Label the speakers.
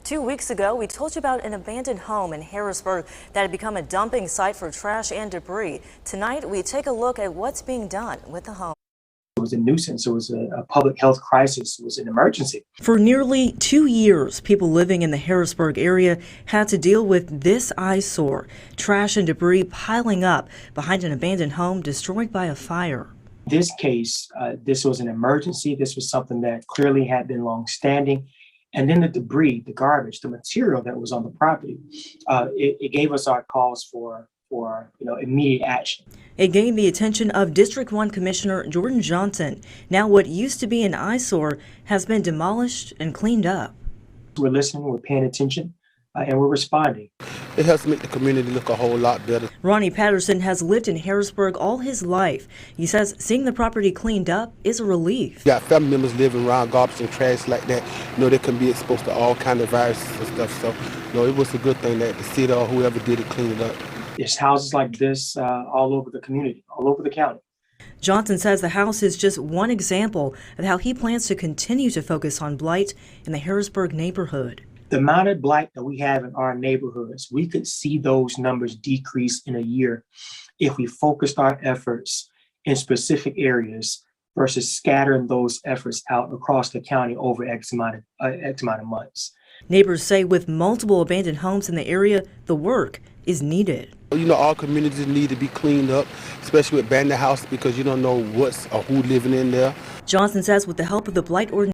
Speaker 1: 2 weeks ago, we told you about an abandoned home in Harrisburg that had become a dumping site for trash and debris. Tonight, we take a look at what's being done with the home.
Speaker 2: It was a nuisance. It was a public health crisis. It was an emergency.
Speaker 1: For nearly 2 years, people living in the Harrisburg area had to deal with this eyesore, trash and debris piling up behind an abandoned home destroyed by a fire.
Speaker 2: In this case, this was an emergency. This was something that clearly had been long-standing. And then the debris, the garbage, the material that was on the property, it gave us our calls for immediate action.
Speaker 1: It gained the attention of District 1 Commissioner Jordan Johnson. Now what used to be an eyesore has been demolished and cleaned up.
Speaker 2: We're listening, we're paying attention, and we're responding.
Speaker 3: It helps make the community look a whole lot better.
Speaker 1: Ronnie Patterson has lived in Harrisburg all his life. He says seeing the property cleaned up is a relief.
Speaker 3: You got family members living around garbage and trash like that. They can be exposed to all kinds of viruses and stuff. So, it was a good thing that the city or whoever did it cleaned it up.
Speaker 2: There's houses like this all over the community, all over the county.
Speaker 1: Johnson says the house is just one example of how he plans to continue to focus on blight in the Harrisburg neighborhood.
Speaker 2: The amount of blight that we have in our neighborhoods, we could see those numbers decrease in a year if we focused our efforts in specific areas versus scattering those efforts out across the county over X amount of months.
Speaker 1: Neighbors say with multiple abandoned homes in the area, the work is needed.
Speaker 3: All communities need to be cleaned up, especially with abandoned houses, because you don't know what's or who living in there.
Speaker 1: Johnson says with the help of the blight ordinance,